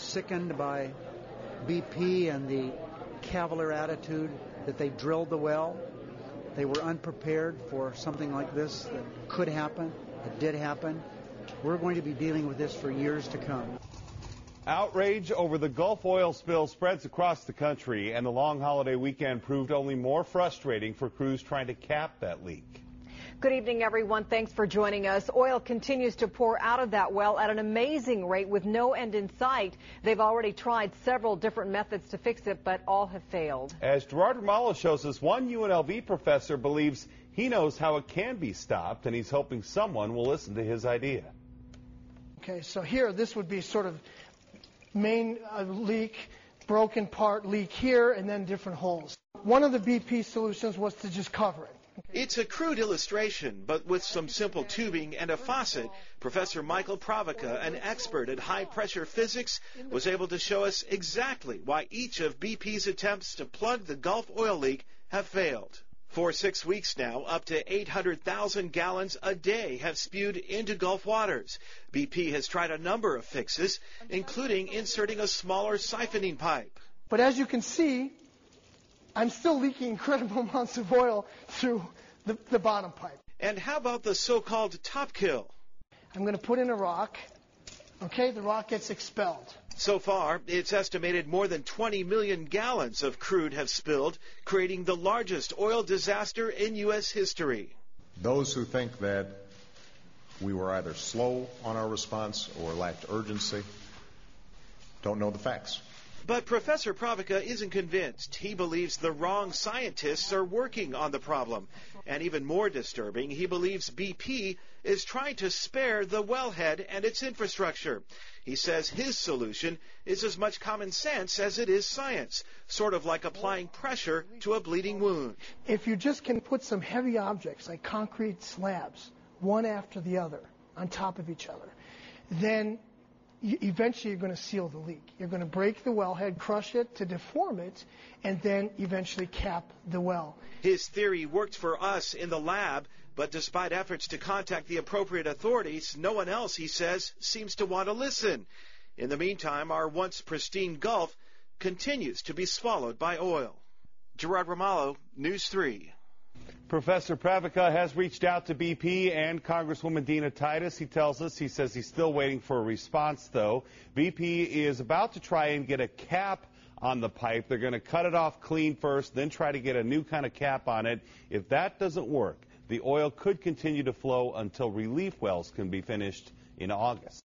sickened by BP and the cavalier attitude that they drilled the well. They were unprepared for something like this that could happen, that did happen. We're going to be dealing with this for years to come. Outrage over the Gulf oil spill spreads across the country, and the long holiday weekend proved only more frustrating for crews trying to cap that leak. Good evening, everyone. Thanks for joining us. Oil continues to pour out of that well at an amazing rate with no end in sight. They've already tried several different methods to fix it, but all have failed. As Gerard Romalo shows us, one UNLV professor believes he knows how it can be stopped, and he's hoping someone will listen to his idea. Okay, so here, this would be sort of main leak, broken part leak here, and then different holes. One of the BP solutions was to just cover it. It's a crude illustration, but with some simple tubing and a faucet, Professor Michael Pravica, an expert at high-pressure physics, was able to show us exactly why each of BP's attempts to plug the Gulf oil leak have failed. For 6 weeks now, up to 800,000 gallons a day have spewed into Gulf waters. BP has tried a number of fixes, including inserting a smaller siphoning pipe. But as you can see, I'm still leaking incredible amounts of oil through the bottom pipe. And how about the so-called top kill? I'm going to put in a rock. Okay, the rock gets expelled. So far, it's estimated more than 20 million gallons of crude have spilled, creating the largest oil disaster in U.S. history. Those who think that we were either slow on our response or lacked urgency don't know the facts. But Professor Pravica isn't convinced. He believes the wrong scientists are working on the problem. And even more disturbing, he believes BP is trying to spare the wellhead and its infrastructure. He says his solution is as much common sense as it is science, sort of like applying pressure to a bleeding wound. If you just can put some heavy objects like concrete slabs, one after the other, on top of each other, then eventually you're going to seal the leak. You're going to break the wellhead, crush it to deform it, and then eventually cap the well. His theory worked for us in the lab, but despite efforts to contact the appropriate authorities, no one else, he says, seems to want to listen. In the meantime, our once pristine Gulf continues to be swallowed by oil. Gerard Romalo, News 3. Professor Pravica has reached out to BP and Congresswoman Dina Titus. He tells us, he says he's still waiting for a response, though. BP is about to try and get a cap on the pipe. They're going to cut it off clean first, then try to get a new kind of cap on it. If that doesn't work, the oil could continue to flow until relief wells can be finished in August.